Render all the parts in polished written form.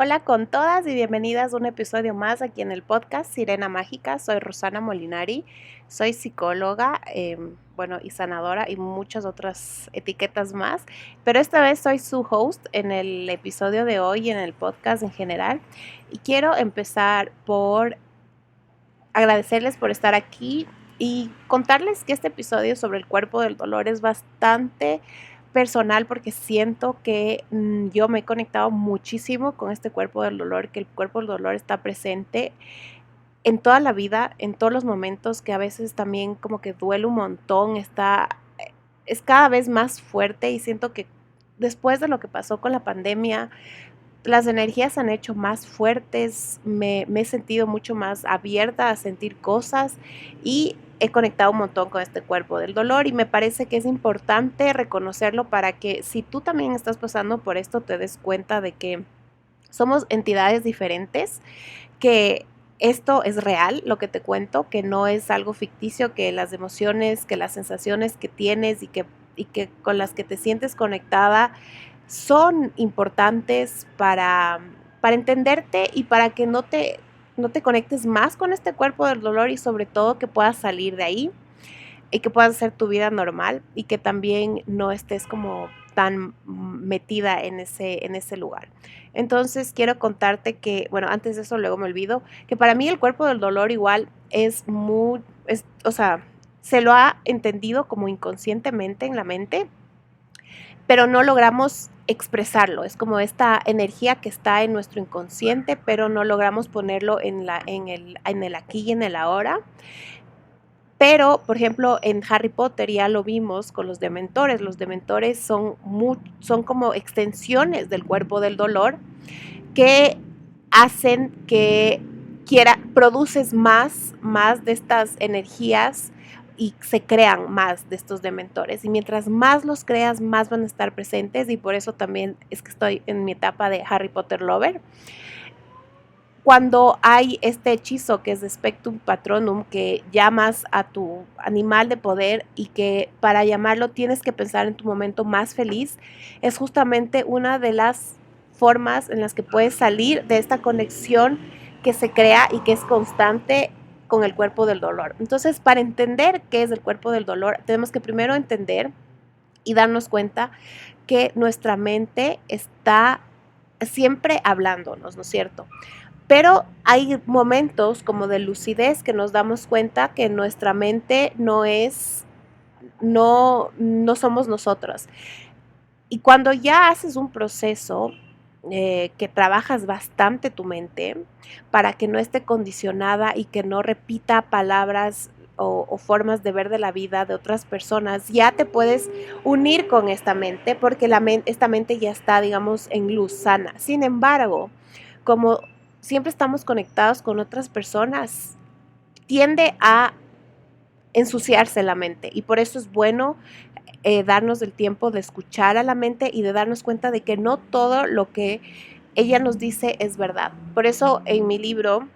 Hola con todas y bienvenidas a un episodio más aquí en el podcast Sirena Mágica. Soy Rosana Molinari, soy psicóloga, y sanadora y muchas otras etiquetas más, pero esta vez soy su host en el episodio de hoy y en el podcast en general. Y quiero empezar por agradecerles por estar aquí y contarles que este episodio sobre el cuerpo del dolor es bastante personal porque siento que yo me he conectado muchísimo con este cuerpo del dolor, que el cuerpo del dolor está presente en toda la vida, en todos los momentos, que a veces también como que duele un montón, es cada vez más fuerte y siento que después de lo que pasó con la pandemia, las energías se han hecho más fuertes, me he sentido mucho más abierta a sentir cosas y he conectado un montón con este cuerpo del dolor y me parece que es importante reconocerlo para que si tú también estás pasando por esto te des cuenta de que somos entidades diferentes, que esto es real, lo que te cuento, que no es algo ficticio, que las emociones, que las sensaciones que tienes y que con las que te sientes conectada son importantes para entenderte y para que no te conectes más con este cuerpo del dolor y sobre todo que puedas salir de ahí y que puedas hacer tu vida normal y que también no estés como tan metida en ese lugar. Entonces quiero contarte que, bueno, antes de eso luego me olvido, que para mí el cuerpo del dolor igual o sea, se lo ha entendido como inconscientemente en la mente, pero no logramos expresarlo. Es como esta energía que está en nuestro inconsciente, pero no logramos ponerlo en el aquí y en el ahora. Pero, por ejemplo, en Harry Potter ya lo vimos con los dementores. Los dementores son como extensiones del cuerpo del dolor que hacen que produces más de estas energías y se crean más de estos dementores. Y mientras más los creas, más van a estar presentes y por eso también es que estoy en mi etapa de Harry Potter Lover. Cuando hay este hechizo que es de Spectrum Patronum, que llamas a tu animal de poder y que para llamarlo tienes que pensar en tu momento más feliz, es justamente una de las formas en las que puedes salir de esta conexión que se crea y que es constante con el cuerpo del dolor. Entonces, para entender qué es el cuerpo del dolor, tenemos que primero entender y darnos cuenta que nuestra mente está siempre hablándonos, ¿no es cierto? Pero hay momentos como de lucidez que nos damos cuenta que nuestra mente no somos nosotros. Y cuando ya haces un proceso que trabajas bastante tu mente para que no esté condicionada y que no repita palabras o formas de ver de la vida de otras personas, ya te puedes unir con esta mente porque esta mente ya está, digamos, en luz sana. Sin embargo, como siempre estamos conectados con otras personas, tiende a ensuciarse la mente y por eso es bueno darnos el tiempo de escuchar a la mente y de darnos cuenta de que no todo lo que ella nos dice es verdad. Por eso en mi libro,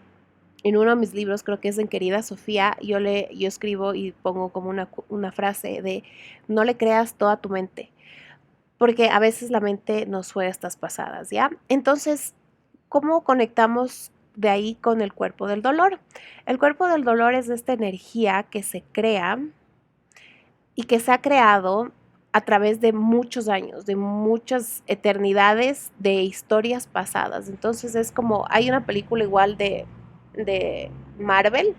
en uno de mis libros, creo que es en Querida Sofía, yo escribo y pongo como una frase de no le creas toda tu mente, porque a veces la mente nos juega estas pasadas, ¿ya? Entonces, ¿cómo conectamos de ahí con el cuerpo del dolor? El cuerpo del dolor es esta energía que se crea y que se ha creado a través de muchos años, de muchas eternidades de historias pasadas. Entonces es como, hay una película igual de Marvel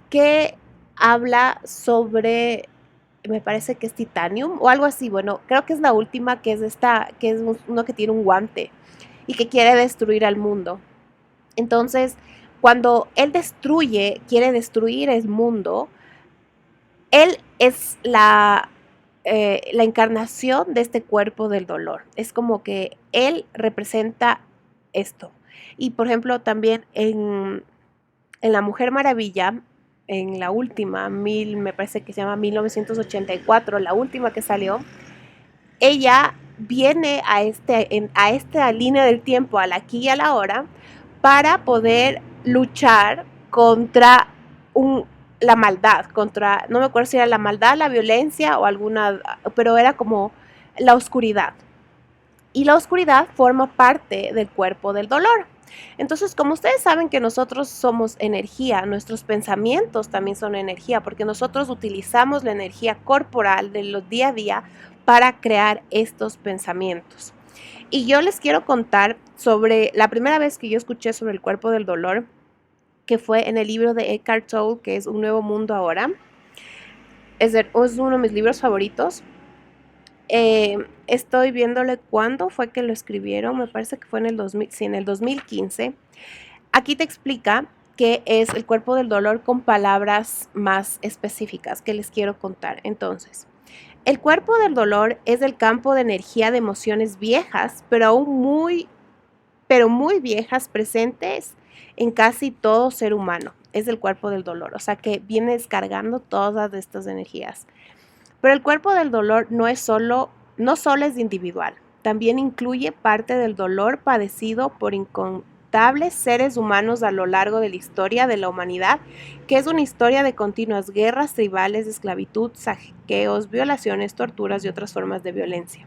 que habla sobre, me parece que es Titanium o algo así. Bueno, creo que es la última, que es uno que tiene un guante y que quiere destruir al mundo. Entonces, cuando él quiere destruir el mundo, él es la encarnación de este cuerpo del dolor. Es como que él representa esto. Y por ejemplo, también en La Mujer Maravilla, en la última, me parece que se llama 1984, la última que salió, ella viene a esta línea del tiempo, al aquí y a la hora, para poder luchar contra la maldad, no me acuerdo si era la maldad, la violencia o alguna, pero era como la oscuridad. Y la oscuridad forma parte del cuerpo del dolor. Entonces, como ustedes saben que nosotros somos energía, nuestros pensamientos también son energía, porque nosotros utilizamos la energía corporal de los día a día para crear estos pensamientos. Y yo les quiero contar sobre la primera vez que yo escuché sobre el cuerpo del dolor, que fue en el libro de Eckhart Tolle, que es Un Nuevo Mundo Ahora. Es uno de mis libros favoritos. Estoy viéndole cuándo fue que lo escribieron, me parece que fue en el 2000, sí, en el 2015. Aquí te explica qué es el cuerpo del dolor con palabras más específicas que les quiero contar. Entonces, el cuerpo del dolor es el campo de energía de emociones viejas, pero muy viejas, presentes en casi todo ser humano. Es el cuerpo del dolor, o sea que viene descargando todas estas energías. Pero el cuerpo del dolor no solo es individual, también incluye parte del dolor padecido por incontables seres humanos a lo largo de la historia de la humanidad, que es una historia de continuas guerras tribales, de esclavitud, saqueos, violaciones, torturas y otras formas de violencia.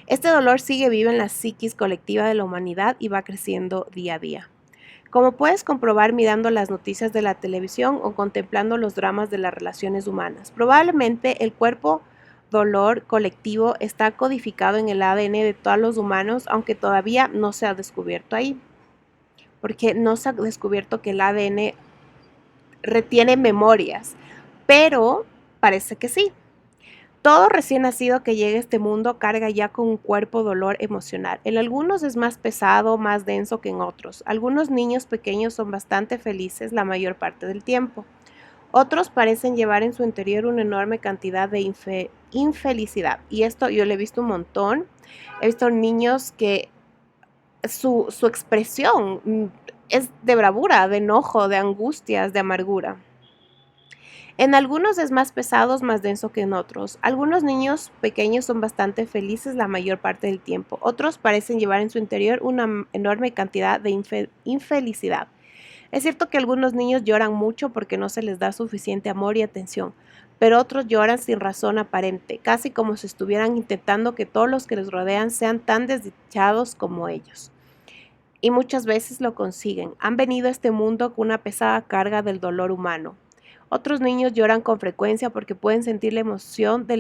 Este dolor sigue vivo en la psiquis colectiva de la humanidad y va creciendo día a día. Como puedes comprobar mirando las noticias de la televisión o contemplando los dramas de las relaciones humanas, probablemente el cuerpo dolor colectivo está codificado en el ADN de todos los humanos, aunque todavía no se ha descubierto ahí, porque no se ha descubierto que el ADN retiene memorias, pero parece que sí. Todo recién nacido que llega a este mundo carga ya con un cuerpo dolor emocional. En algunos es más pesado, más denso que en otros. Algunos niños pequeños son bastante felices la mayor parte del tiempo. Otros parecen llevar en su interior una enorme cantidad de infelicidad. Y esto yo lo he visto un montón. He visto niños que su expresión es de bravura, de enojo, de angustias, de amargura. En algunos es más pesado, más denso que en otros. Algunos niños pequeños son bastante felices la mayor parte del tiempo. Otros parecen llevar en su interior una enorme cantidad de infelicidad. Es cierto que algunos niños lloran mucho porque no se les da suficiente amor y atención, pero otros lloran sin razón aparente, casi como si estuvieran intentando que todos los que les rodean sean tan desdichados como ellos. Y muchas veces lo consiguen. Han venido a este mundo con una pesada carga del dolor humano. Otros niños lloran con frecuencia porque pueden sentir la emanación de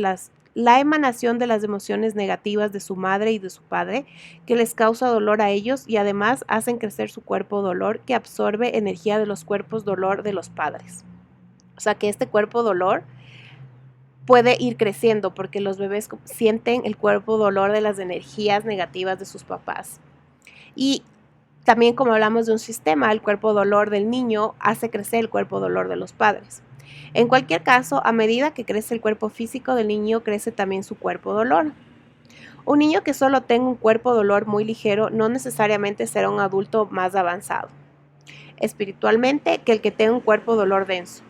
las emociones negativas de su madre y de su padre, que les causa dolor a ellos y además hacen crecer su cuerpo dolor, que absorbe energía de los cuerpos dolor de los padres. O sea que este cuerpo dolor puede ir creciendo porque los bebés sienten el cuerpo dolor de las energías negativas de sus papás. Y también, como hablamos de un sistema, el cuerpo dolor del niño hace crecer el cuerpo dolor de los padres. En cualquier caso, a medida que crece el cuerpo físico del niño, crece también su cuerpo dolor. Un niño que solo tenga un cuerpo dolor muy ligero no necesariamente será un adulto más avanzado espiritualmente que el que tenga un cuerpo dolor denso.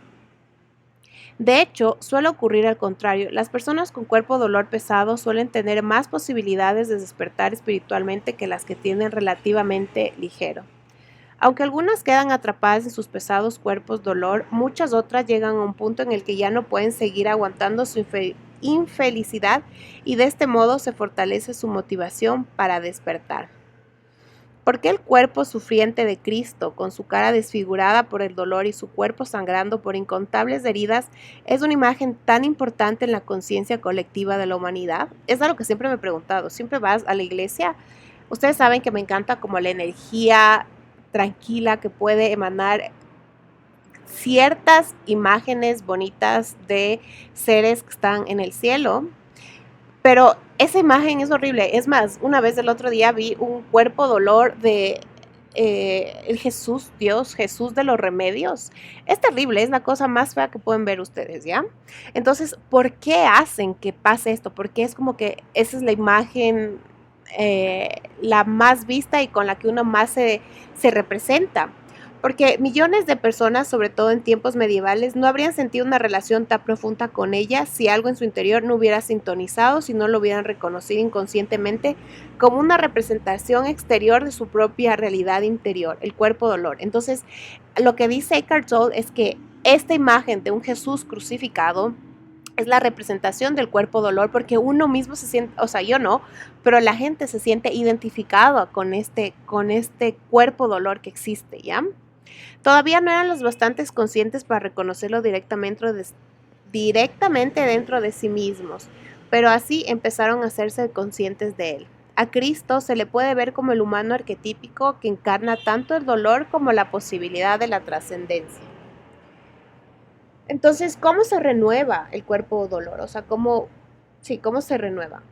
De hecho, suele ocurrir al contrario. Las personas con cuerpo dolor pesado suelen tener más posibilidades de despertar espiritualmente que las que tienen relativamente ligero. Aunque algunas quedan atrapadas en sus pesados cuerpos dolor, muchas otras llegan a un punto en el que ya no pueden seguir aguantando su infelicidad y de este modo se fortalece su motivación para despertar. ¿Por qué el cuerpo sufriente de Cristo, con su cara desfigurada por el dolor y su cuerpo sangrando por incontables heridas, es una imagen tan importante en la conciencia colectiva de la humanidad? Es algo que siempre me he preguntado. Siempre vas a la iglesia. Ustedes saben que me encanta como la energía tranquila que puede emanar ciertas imágenes bonitas de seres que están en el cielo. Pero esa imagen es horrible. Es más, una vez el otro día vi un cuerpo dolor de el Jesús, Dios, Jesús de los remedios. Es terrible, es la cosa más fea que pueden ver ustedes, ¿ya? Entonces, ¿por qué hacen que pase esto? Porque es como que esa es la imagen la más vista y con la que uno más se representa. Porque millones de personas, sobre todo en tiempos medievales, no habrían sentido una relación tan profunda con ella si algo en su interior no hubiera sintonizado, si no lo hubieran reconocido inconscientemente como una representación exterior de su propia realidad interior, el cuerpo dolor. Entonces, lo que dice Eckhart Tolle es que esta imagen de un Jesús crucificado es la representación del cuerpo dolor, porque uno mismo se siente, o sea, yo no, pero la gente se siente identificada con este cuerpo dolor que existe, ¿ya? Todavía no eran los bastantes conscientes para reconocerlo directamente dentro de sí mismos, pero así empezaron a hacerse conscientes de él. A Cristo se le puede ver como el humano arquetípico que encarna tanto el dolor como la posibilidad de la trascendencia. Entonces, ¿cómo se renueva el cuerpo dolor? O sea, ¿cómo se renueva?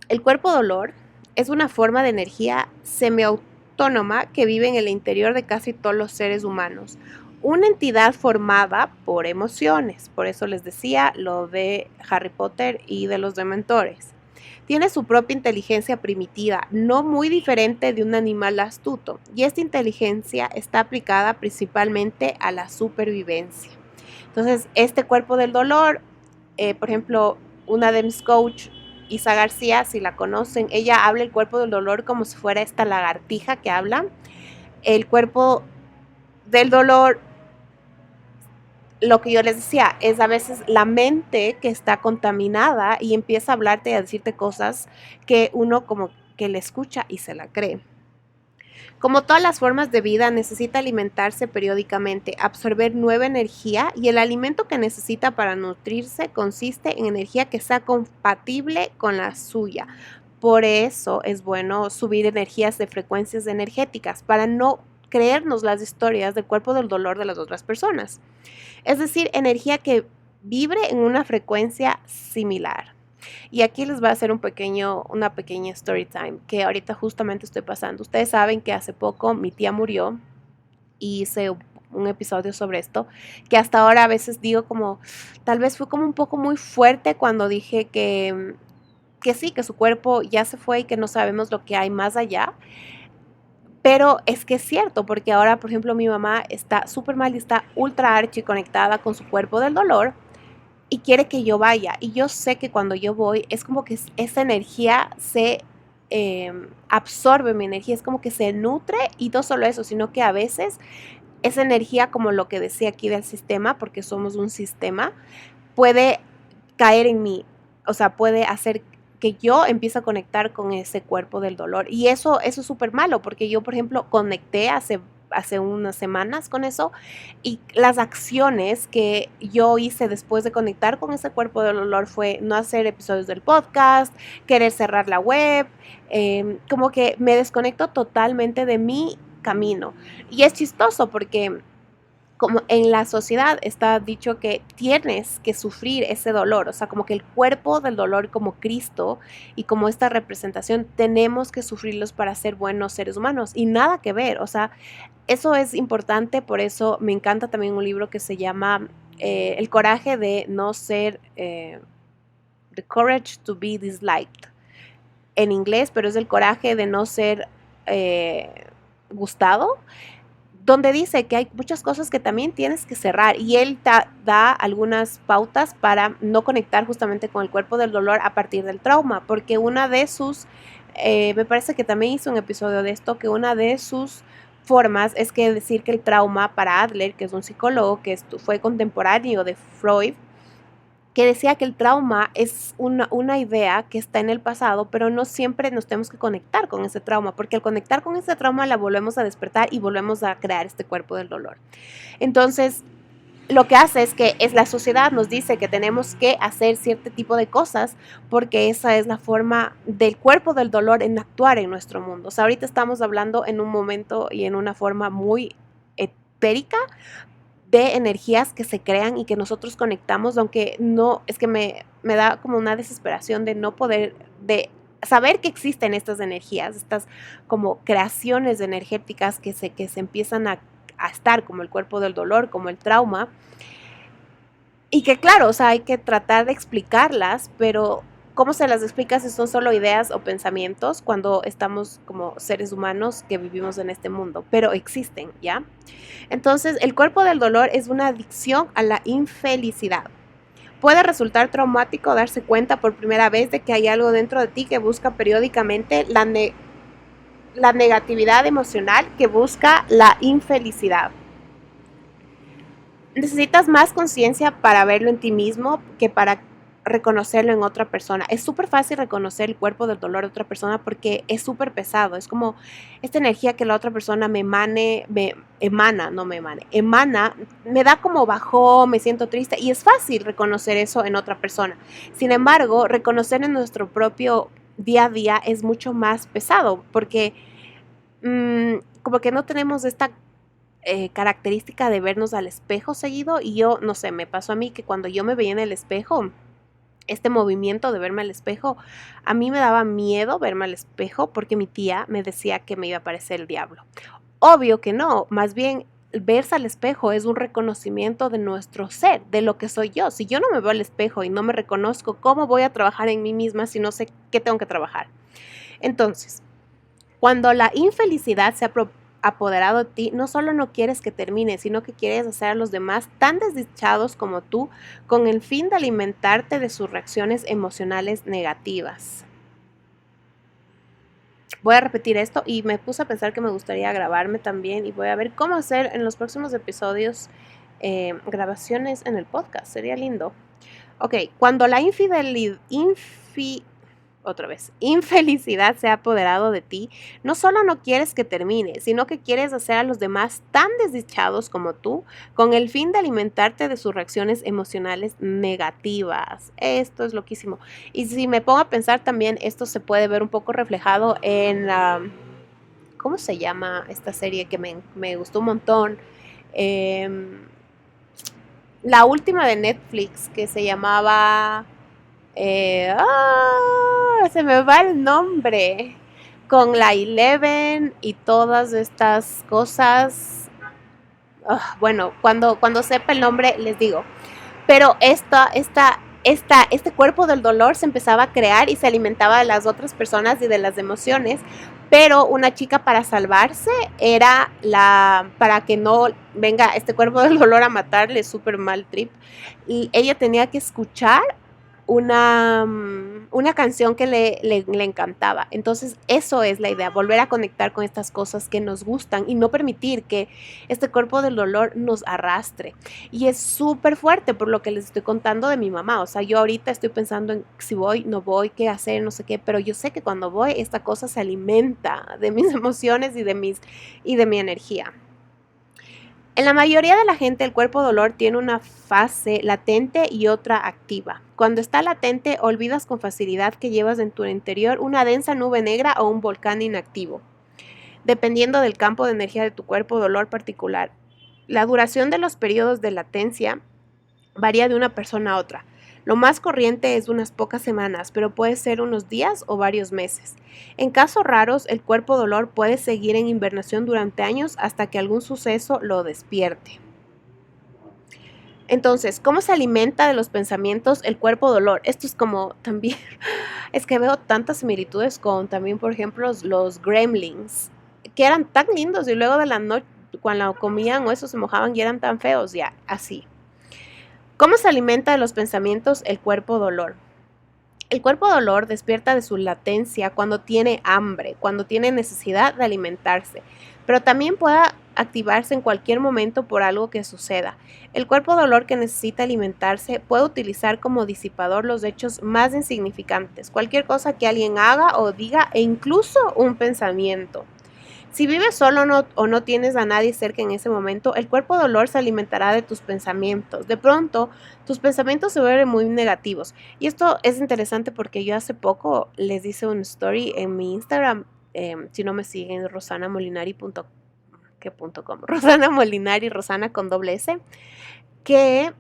El cuerpo dolor es una forma de energía semiautónoma que vive en el interior de casi todos los seres humanos. Una entidad formada por emociones. Por eso les decía lo de Harry Potter y de los dementores. Tiene su propia inteligencia primitiva, no muy diferente de un animal astuto, y esta inteligencia está aplicada principalmente a la supervivencia. Entonces, este cuerpo del dolor, por ejemplo, una de mis coach, Isa García, si la conocen, ella habla el cuerpo del dolor como si fuera esta lagartija que habla. El cuerpo del dolor, lo que yo les decía, es a veces la mente que está contaminada y empieza a hablarte y a decirte cosas que uno como que le escucha y se la cree. Como todas las formas de vida, necesita alimentarse periódicamente, absorber nueva energía, y el alimento que necesita para nutrirse consiste en energía que sea compatible con la suya. Por eso es bueno subir energías de frecuencias energéticas para no creernos las historias del cuerpo del dolor de las otras personas. Es decir, energía que vibre en una frecuencia similar. Y aquí les voy a hacer una pequeña story time que ahorita justamente estoy pasando. Ustedes saben que hace poco mi tía murió y hice un episodio sobre esto, que hasta ahora a veces digo como, tal vez fue como un poco muy fuerte cuando dije que sí, que su cuerpo ya se fue y que no sabemos lo que hay más allá. Pero es que es cierto, porque ahora, por ejemplo, mi mamá está súper mal y está ultra archi conectada con su cuerpo del dolor y quiere que yo vaya. Y yo sé que cuando yo voy es como que esa energía se absorbe, mi energía es como que se nutre, y no solo eso, sino que a veces esa energía, como lo que decía aquí del sistema, porque somos un sistema, puede caer en mí, o sea, puede hacer que yo empiece a conectar con ese cuerpo del dolor. Y eso es súper malo, porque yo, por ejemplo, conecté hace unas semanas con eso, y las acciones que yo hice después de conectar con ese cuerpo del dolor fue no hacer episodios del podcast, querer cerrar la web, como que me desconecto totalmente de mi camino. Y es chistoso porque como en la sociedad está dicho que tienes que sufrir ese dolor, o sea, como que el cuerpo del dolor como Cristo y como esta representación tenemos que sufrirlos para ser buenos seres humanos, y nada que ver, o sea, eso es importante. Por eso me encanta también un libro que se llama El coraje de no ser, The Courage to be Disliked, en inglés, pero es el coraje de no ser gustado, donde dice que hay muchas cosas que también tienes que cerrar, y él da algunas pautas para no conectar justamente con el cuerpo del dolor a partir del trauma, porque una de sus, me parece que también hizo un episodio de esto, que una de sus formas es que decir que el trauma para Adler, que es un psicólogo que fue contemporáneo de Freud, que decía que el trauma es una idea que está en el pasado, pero no siempre nos tenemos que conectar con ese trauma, porque al conectar con ese trauma la volvemos a despertar y volvemos a crear este cuerpo del dolor. Entonces, lo que hace es que la sociedad nos dice que tenemos que hacer cierto tipo de cosas, porque esa es la forma del cuerpo del dolor en actuar en nuestro mundo. O sea, ahorita estamos hablando en un momento y en una forma muy etérica de energías que se crean y que nosotros conectamos, aunque no, es que me da como una desesperación de no poder, de saber que existen estas energías, estas como creaciones energéticas que se empiezan a estar, como el cuerpo del dolor, como el trauma, y que claro, o sea, hay que tratar de explicarlas, pero ¿cómo se las explica si son solo ideas o pensamientos cuando estamos como seres humanos que vivimos en este mundo? Pero existen, ¿ya? Entonces, el cuerpo del dolor es una adicción a la infelicidad. Puede resultar traumático darse cuenta por primera vez de que hay algo dentro de ti que busca periódicamente la negatividad emocional, que busca la infelicidad. necesitas más conciencia para verlo en ti mismo que para reconocerlo en otra persona. Es súper fácil reconocer el cuerpo del dolor de otra persona porque es súper pesado. Es como esta energía que la otra persona emana, me da como bajón, me siento triste y es fácil reconocer eso en otra persona. Sin embargo, reconocer en nuestro propio día a día es mucho más pesado porque como que no tenemos esta característica de vernos al espejo seguido y yo, no sé, me pasó a mí que cuando yo me veía en el espejo, este movimiento de verme al espejo, a mí me daba miedo verme al espejo porque mi tía me decía que me iba a parecer el diablo. Obvio que no, más bien verse al espejo es un reconocimiento de nuestro ser, de lo que soy yo. Si yo no me veo al espejo y no me reconozco, ¿cómo voy a trabajar en mí misma si no sé qué tengo que trabajar? Entonces, cuando la infelicidad se ha apoderado de ti, no solo no quieres que termine, sino que quieres hacer a los demás tan desdichados como tú con el fin de alimentarte de sus reacciones emocionales negativas. Voy a repetir esto y me puse a pensar que me gustaría grabarme también y voy a ver cómo hacer en los próximos episodios grabaciones en el podcast. Sería lindo. Ok, cuando la infelicidad se ha apoderado de ti, no solo no quieres que termine, sino que quieres hacer a los demás tan desdichados como tú, con el fin de alimentarte de sus reacciones emocionales negativas. Esto es loquísimo. Y si me pongo a pensar también, esto se puede ver un poco reflejado en la... ¿Cómo se llama esta serie que me gustó un montón? La última de Netflix que se llamaba... se me va el nombre. Con la Eleven y todas estas cosas. Bueno, cuando sepa el nombre les digo. Pero este cuerpo del dolor se empezaba a crear y se alimentaba de las otras personas y de las emociones. Pero una chica para salvarse era para que no venga este cuerpo del dolor a matarle, súper mal trip. Y ella tenía que escuchar una canción que le encantaba. Entonces eso es la idea, volver a conectar con estas cosas que nos gustan y no permitir que este cuerpo del dolor nos arrastre. Y es súper fuerte por lo que les estoy contando de mi mamá. O sea, yo ahorita estoy pensando en si voy, no voy, qué hacer, no sé qué, pero yo sé que cuando voy esta cosa se alimenta de mis emociones y de mi energía. En la mayoría de la gente el cuerpo dolor tiene una fase latente y otra activa. Cuando está latente olvidas con facilidad que llevas en tu interior una densa nube negra o un volcán inactivo, dependiendo del campo de energía de tu cuerpo dolor particular. La duración de los periodos de latencia varía de una persona a otra. Lo más corriente es unas pocas semanas, pero puede ser unos días o varios meses. En casos raros, el cuerpo dolor puede seguir en hibernación durante años hasta que algún suceso lo despierte. Entonces, ¿cómo se alimenta de los pensamientos el cuerpo dolor? Esto es como también, es que veo tantas similitudes con también, por ejemplo, los gremlins, que eran tan lindos y luego de la noche, cuando comían o eso se mojaban y eran tan feos, ya, así. ¿Cómo se alimenta de los pensamientos el cuerpo dolor? El cuerpo dolor despierta de su latencia cuando tiene hambre, cuando tiene necesidad de alimentarse, pero también puede activarse en cualquier momento por algo que suceda. El cuerpo dolor que necesita alimentarse puede utilizar como disipador los hechos más insignificantes, cualquier cosa que alguien haga o diga e incluso un pensamiento. Si vives solo o no tienes a nadie cerca en ese momento, el cuerpo dolor se alimentará de tus pensamientos. De pronto, tus pensamientos se vuelven muy negativos. Y esto es interesante porque yo hace poco les hice un story en mi Instagram. Si no me siguen, rosanamolinari.com, Rosana Molinari, Rosana con doble S, que...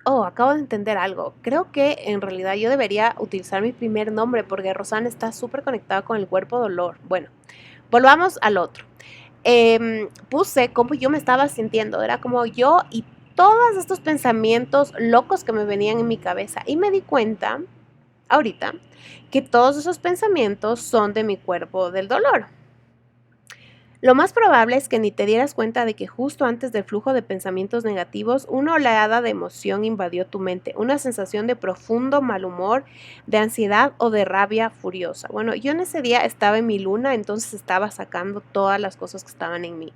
acabo de entender algo. Creo que en realidad yo debería utilizar mi primer nombre porque Rosana está súper conectada con el cuerpo dolor. Bueno, volvamos al otro. Puse cómo yo me estaba sintiendo. Era como yo y todos estos pensamientos locos que me venían en mi cabeza. Y me di cuenta, ahorita, que todos esos pensamientos son de mi cuerpo del dolor. Lo más probable es que ni te dieras cuenta de que justo antes del flujo de pensamientos negativos, una oleada de emoción invadió tu mente, una sensación de profundo mal humor, de ansiedad o de rabia furiosa. Bueno, yo en ese día estaba en mi luna, entonces estaba sacando todas las cosas que estaban en mí.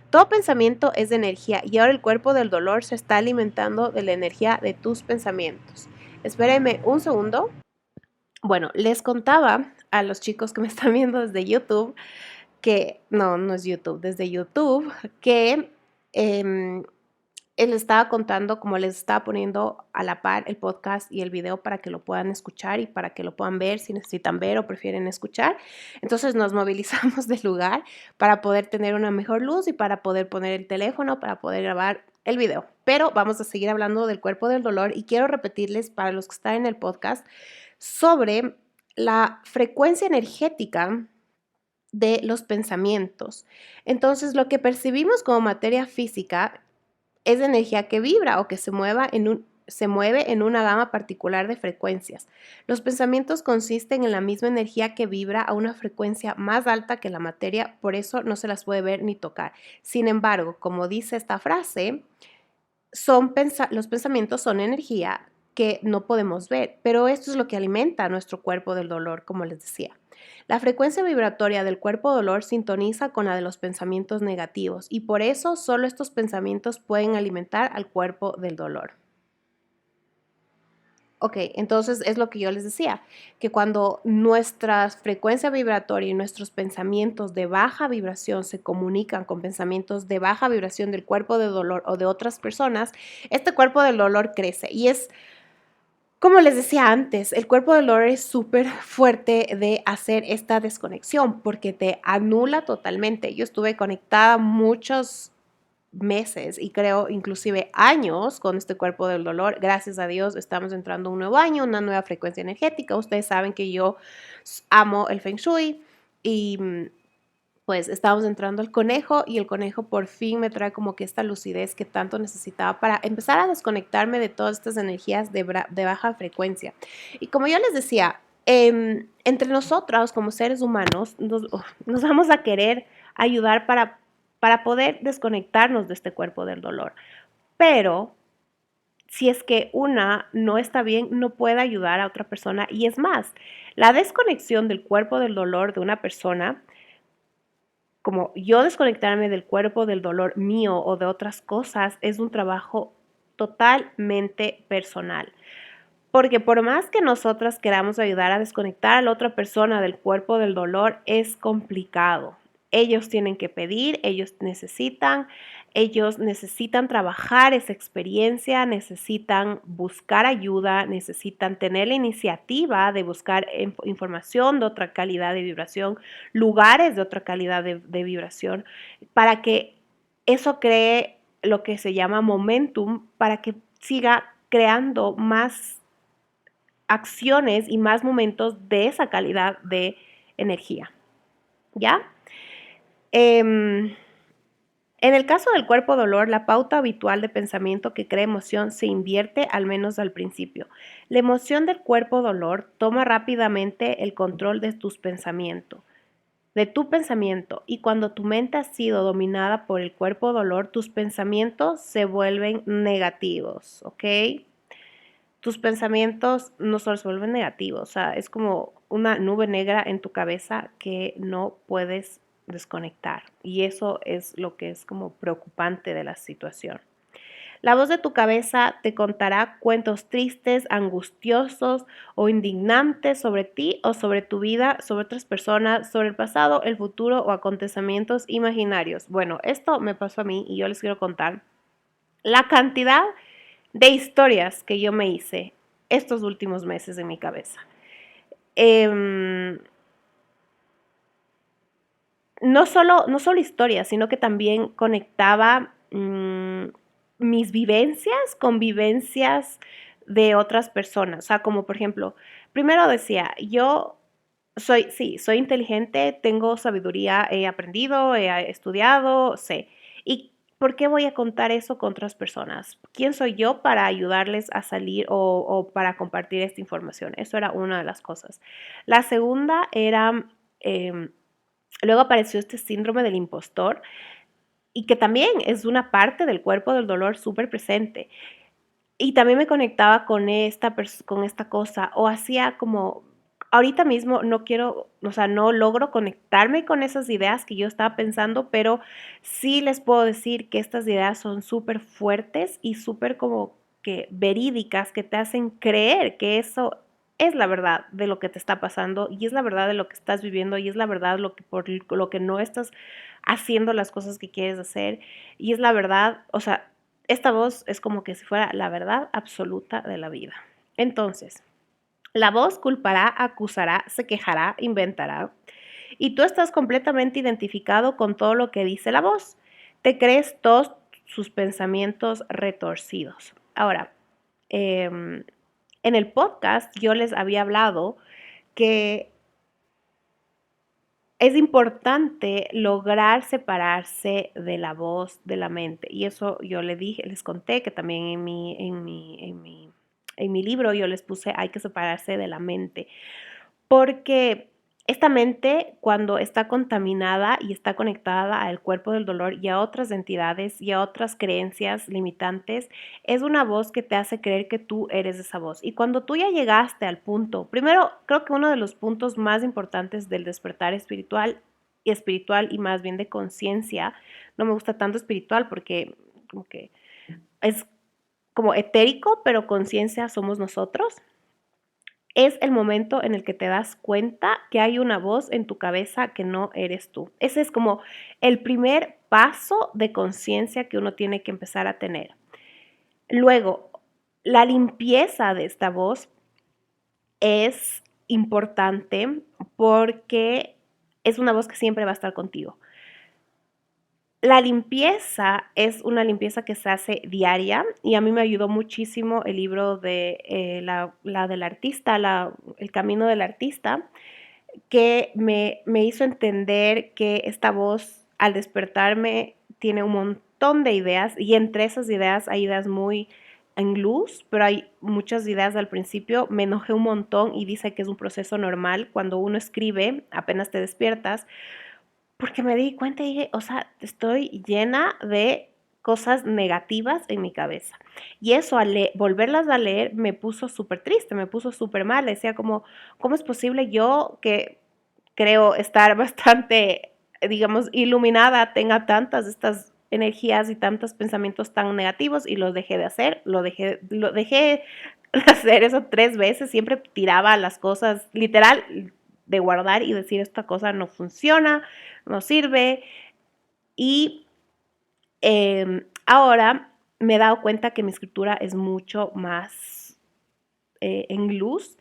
Todo pensamiento es de energía y ahora el cuerpo del dolor se está alimentando de la energía de tus pensamientos. Espérenme un segundo. Bueno, les contaba a los chicos que me están viendo desde YouTube que, no es YouTube, desde YouTube, que él estaba contando, como les estaba poniendo a la par el podcast y el video para que lo puedan escuchar y para que lo puedan ver si necesitan ver o prefieren escuchar. Entonces nos movilizamos del lugar para poder tener una mejor luz y para poder poner el teléfono, para poder grabar el video. Pero vamos a seguir hablando del cuerpo del dolor y quiero repetirles para los que están en el podcast sobre la frecuencia energética de los pensamientos. Entonces, lo que percibimos como materia física es energía que vibra o que se mueve en una gama particular de frecuencias. Los pensamientos consisten en la misma energía que vibra a una frecuencia más alta que la materia, por eso no se las puede ver ni tocar. Sin embargo, como dice esta frase, los pensamientos son energía que no podemos ver, pero esto es lo que alimenta nuestro cuerpo del dolor, como les decía. La frecuencia vibratoria del cuerpo dolor sintoniza con la de los pensamientos negativos y por eso solo estos pensamientos pueden alimentar al cuerpo del dolor. Ok, entonces es lo que yo les decía, que cuando nuestra frecuencia vibratoria y nuestros pensamientos de baja vibración se comunican con pensamientos de baja vibración del cuerpo del dolor o de otras personas, este cuerpo del dolor crece y es como les decía antes, el cuerpo del dolor es súper fuerte de hacer esta desconexión porque te anula totalmente. Yo estuve conectada muchos meses y creo inclusive años con este cuerpo del dolor. Gracias a Dios estamos entrando a un nuevo año, una nueva frecuencia energética. Ustedes saben que yo amo el Feng Shui y pues estábamos entrando al conejo y el conejo por fin me trae como que esta lucidez que tanto necesitaba para empezar a desconectarme de todas estas energías de baja frecuencia. Y como yo les decía, entre nosotros como seres humanos nos vamos a querer ayudar para poder desconectarnos de este cuerpo del dolor. Pero si es que una no está bien, no puede ayudar a otra persona. Y es más, la desconexión del cuerpo del dolor de una persona, como yo desconectarme del cuerpo, del dolor mío o de otras cosas, es un trabajo totalmente personal. Porque por más que nosotras queramos ayudar a desconectar a la otra persona del cuerpo del dolor, es complicado. Ellos tienen que pedir, ellos necesitan trabajar esa experiencia, necesitan buscar ayuda, necesitan tener la iniciativa de buscar información de otra calidad de vibración, lugares de otra calidad de vibración, para que eso cree lo que se llama momentum, para que siga creando más acciones y más momentos de esa calidad de energía. ¿Ya? En el caso del cuerpo dolor, la pauta habitual de pensamiento que crea emoción se invierte al menos al principio. La emoción del cuerpo dolor toma rápidamente el control de tus pensamientos, de tu pensamiento, y cuando tu mente ha sido dominada por el cuerpo dolor, tus pensamientos se vuelven negativos, ¿ok? Tus pensamientos no solo se vuelven negativos, o sea, es como una nube negra en tu cabeza que no puedes desconectar. Y eso es lo que es como preocupante de la situación. La voz de tu cabeza te contará cuentos tristes, angustiosos o indignantes sobre ti o sobre tu vida, sobre otras personas, sobre el pasado, el futuro o acontecimientos imaginarios. Bueno, esto me pasó a mí y yo les quiero contar la cantidad de historias que yo me hice estos últimos meses en mi cabeza. No solo historias, sino que también conectaba mis vivencias con vivencias de otras personas. O sea, como por ejemplo, primero decía, yo soy inteligente, tengo sabiduría, he aprendido, he estudiado, sé. ¿Y por qué voy a contar eso con otras personas? ¿Quién soy yo para ayudarles a salir o para compartir esta información? Eso era una de las cosas. La segunda era, luego apareció este síndrome del impostor y que también es una parte del cuerpo del dolor súper presente. Y también me conectaba con esta cosa o hacía como ahorita mismo no quiero, o sea, no logro conectarme con esas ideas que yo estaba pensando, pero sí les puedo decir que estas ideas son súper fuertes y súper como que verídicas, que te hacen creer que eso es la verdad de lo que te está pasando y es la verdad de lo que estás viviendo y es la verdad lo que por lo que no estás haciendo las cosas que quieres hacer y es la verdad, o sea, esta voz es como que si fuera la verdad absoluta de la vida. Entonces, la voz culpará, acusará, se quejará, inventará. Y tú estás completamente identificado con todo lo que dice la voz. Te crees todos sus pensamientos retorcidos. Ahora, en el podcast yo les había hablado que es importante lograr separarse de la voz de la mente. Y eso yo les dije, les conté que también en mi libro yo les puse hay que separarse de la mente. Porque esta mente, cuando está contaminada y está conectada al cuerpo del dolor y a otras entidades y a otras creencias limitantes, es una voz que te hace creer que tú eres esa voz. Y cuando tú ya llegaste al punto, primero creo que uno de los puntos más importantes del despertar espiritual y más bien de conciencia, no me gusta tanto espiritual porque como que es como etérico, pero conciencia somos nosotros, es el momento en el que te das cuenta que hay una voz en tu cabeza que no eres tú. Ese es como el primer paso de conciencia que uno tiene que empezar a tener. Luego, la limpieza de esta voz es importante porque es una voz que siempre va a estar contigo. La limpieza es una limpieza que se hace diaria y a mí me ayudó muchísimo el libro de la del artista, El camino del artista, que me hizo entender que esta voz al despertarme tiene un montón de ideas y entre esas ideas hay ideas muy en luz, pero hay muchas ideas al principio. Me enojé un montón y dice que es un proceso normal cuando uno escribe, apenas te despiertas, porque me di cuenta y dije, o sea, estoy llena de cosas negativas en mi cabeza. Y eso, volverlas a leer, me puso súper triste, me puso súper mal. Decía como, ¿cómo es posible yo que creo estar bastante, digamos, iluminada, tenga tantas de estas energías y tantos pensamientos tan negativos y los dejé de hacer, lo dejé de hacer eso 3 veces, siempre tiraba las cosas, literal, de guardar y decir esta cosa no funciona, no sirve. Y ahora me he dado cuenta que mi escritura es mucho más en luz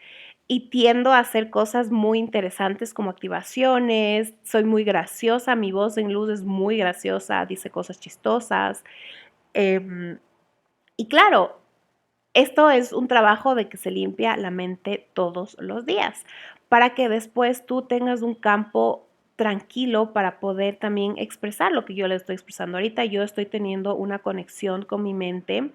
y tiendo a hacer cosas muy interesantes como activaciones, soy muy graciosa, mi voz en luz es muy graciosa, dice cosas chistosas. Eh, y claro, esto es un trabajo de que se limpia la mente todos los días, para que después tú tengas un campo tranquilo para poder también expresar lo que yo le estoy expresando ahorita. Yo estoy teniendo una conexión con mi mente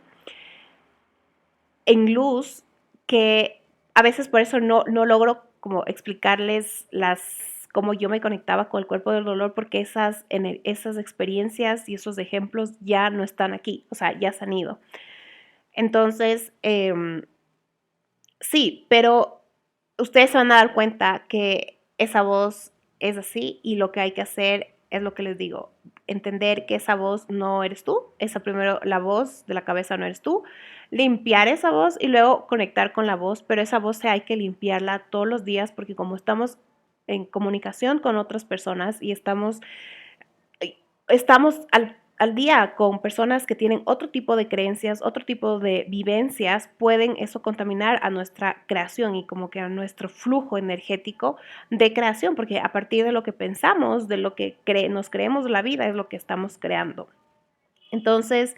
en luz que a veces por eso no logro como explicarles cómo yo me conectaba con el cuerpo del dolor porque esas experiencias y esos ejemplos ya no están aquí, o sea, ya se han ido. Entonces, sí, pero ustedes se van a dar cuenta que esa voz es así y lo que hay que hacer es lo que les digo, entender que esa voz no eres tú, esa primero la voz de la cabeza no eres tú, limpiar esa voz y luego conectar con la voz, pero esa voz hay que limpiarla todos los días porque como estamos en comunicación con otras personas y estamos al día con personas que tienen otro tipo de creencias, otro tipo de vivencias, pueden eso contaminar a nuestra creación y como que a nuestro flujo energético de creación, porque a partir de lo que pensamos, de lo que nos creemos la vida, es lo que estamos creando. Entonces,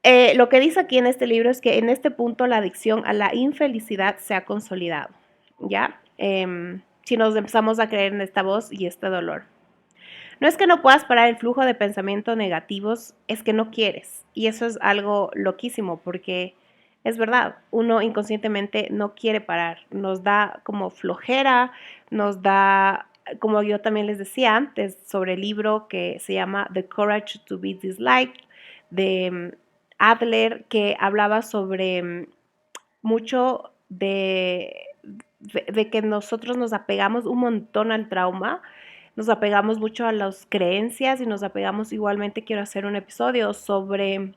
lo que dice aquí en este libro es que en este punto la adicción a la infelicidad se ha consolidado, ¿ya? Si nos empezamos a creer en esta voz y este dolor. No es que no puedas parar el flujo de pensamientos negativos, es que no quieres. Y eso es algo loquísimo porque es verdad, uno inconscientemente no quiere parar. Nos da como flojera, nos da, como yo también les decía antes, sobre el libro que se llama The Courage to Be Disliked de Adler, que hablaba sobre mucho de que nosotros nos apegamos un montón al trauma, nos apegamos mucho a las creencias y nos apegamos igualmente, quiero hacer un episodio sobre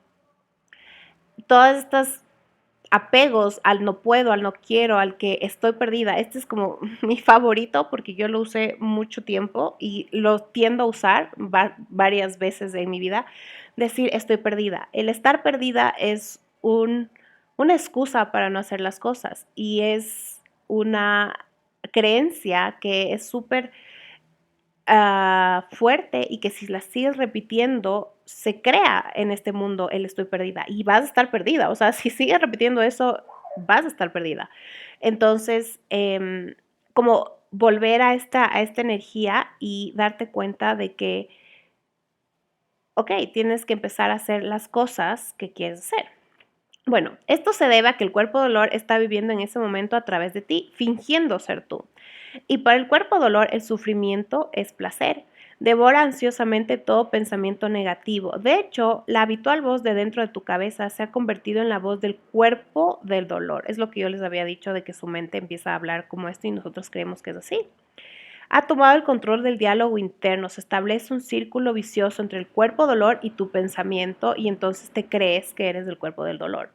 todas estas apegos al no puedo, al no quiero, al que estoy perdida. Este es como mi favorito porque yo lo usé mucho tiempo y lo tiendo a usar varias veces en mi vida. Decir estoy perdida. El estar perdida es una excusa para no hacer las cosas y es una creencia que es súper fuerte y que si la sigues repitiendo, se crea en este mundo el estoy perdida y vas a estar perdida. O sea, si sigues repitiendo eso, vas a estar perdida. Entonces, como volver a esta energía y darte cuenta de que, ok, tienes que empezar a hacer las cosas que quieres hacer. Bueno, esto se debe a que el cuerpo dolor está viviendo en ese momento a través de ti, fingiendo ser tú. Y para el cuerpo dolor, el sufrimiento es placer. Devora ansiosamente todo pensamiento negativo. De hecho, la habitual voz de dentro de tu cabeza se ha convertido en la voz del cuerpo del dolor. Es lo que yo les había dicho de que su mente empieza a hablar como esto y nosotros creemos que es así. Ha tomado el control del diálogo interno, se establece un círculo vicioso entre el cuerpo dolor y tu pensamiento y entonces te crees que eres del cuerpo del dolor.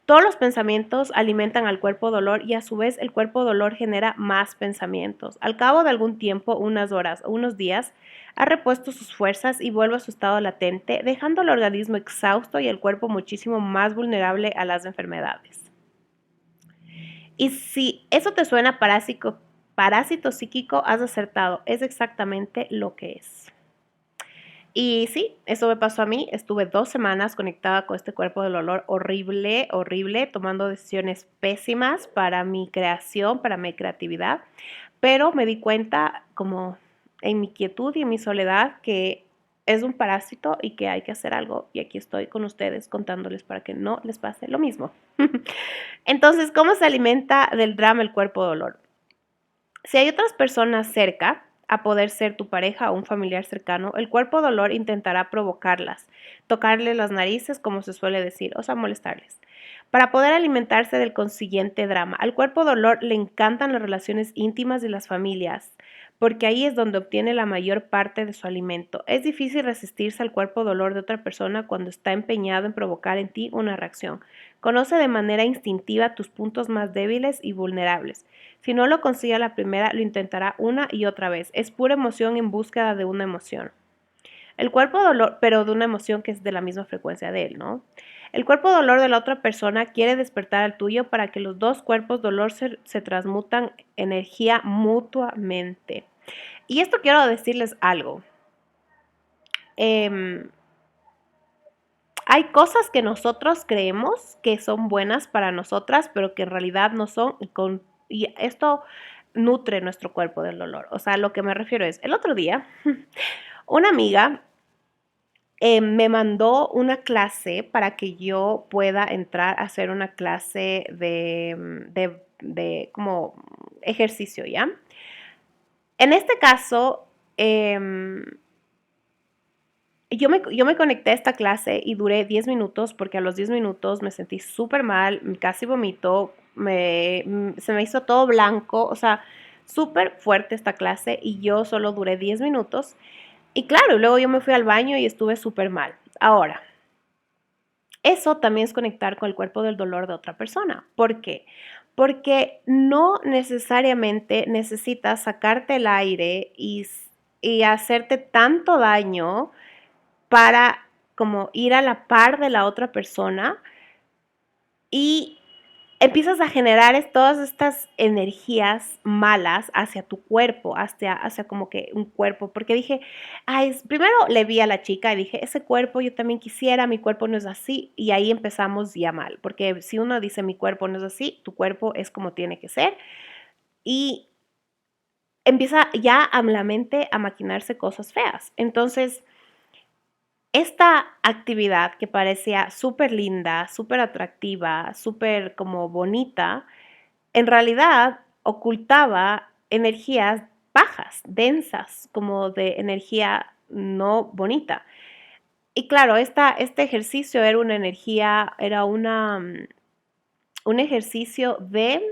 Todos los pensamientos alimentan al cuerpo dolor y a su vez el cuerpo dolor genera más pensamientos. Al cabo de algún tiempo, unas horas o unos días, ha repuesto sus fuerzas y vuelve a su estado latente, dejando al organismo exhausto y el cuerpo muchísimo más vulnerable a las enfermedades. Y si eso te suena parásito psíquico, has acertado, es exactamente lo que es. Y sí, eso me pasó a mí. Estuve 2 semanas conectada con este cuerpo del olor horrible, horrible, tomando decisiones pésimas para mi creación, para mi creatividad. Pero me di cuenta, como en mi quietud y en mi soledad, que es un parásito y que hay que hacer algo. Y aquí estoy con ustedes contándoles para que no les pase lo mismo. Entonces, ¿cómo se alimenta del drama el cuerpo dolor? Si hay otras personas cerca, a poder ser tu pareja o un familiar cercano, el cuerpo dolor intentará provocarlas, tocarles las narices, como se suele decir, o sea, molestarles, para poder alimentarse del consiguiente drama. Al cuerpo dolor le encantan las relaciones íntimas y las familias, porque ahí es donde obtiene la mayor parte de su alimento. Es difícil resistirse al cuerpo dolor de otra persona cuando está empeñado en provocar en ti una reacción. Conoce de manera instintiva tus puntos más débiles y vulnerables. Si no lo consigue a la primera, lo intentará una y otra vez. Es pura emoción en búsqueda de una emoción. El cuerpo dolor, pero de una emoción que es de la misma frecuencia de él, ¿no? El cuerpo dolor de la otra persona quiere despertar al tuyo para que los dos cuerpos dolor se transmutan energía mutuamente. Y esto quiero decirles algo. Hay cosas que nosotros creemos que son buenas para nosotras, pero que en realidad no son, y esto nutre nuestro cuerpo del dolor. O sea, lo que me refiero es, el otro día, una amiga me mandó una clase para que yo pueda entrar a hacer una clase de como ejercicio, ¿ya? En este caso, yo me conecté a esta clase y duré 10 minutos porque a los 10 minutos me sentí súper mal, casi vomito, se me hizo todo blanco, o sea, súper fuerte esta clase y yo solo duré 10 minutos. Y claro, luego yo me fui al baño y estuve súper mal. Ahora, eso también es conectar con el cuerpo del dolor de otra persona. ¿Por qué? Porque no necesariamente necesitas sacarte el aire y hacerte tanto daño para como ir a la par de la otra persona y empiezas a generar todas estas energías malas hacia tu cuerpo, hacia como que un cuerpo, porque dije, ay, primero le vi a la chica y dije, ese cuerpo yo también quisiera, mi cuerpo no es así, y ahí empezamos ya mal, porque si uno dice mi cuerpo no es así, tu cuerpo es como tiene que ser, y empieza ya a la mente a maquinarse cosas feas. Entonces, esta actividad que parecía súper linda, súper atractiva, súper como bonita, en realidad ocultaba energías bajas, densas, como de energía no bonita. Y claro, este ejercicio era una energía, era un ejercicio de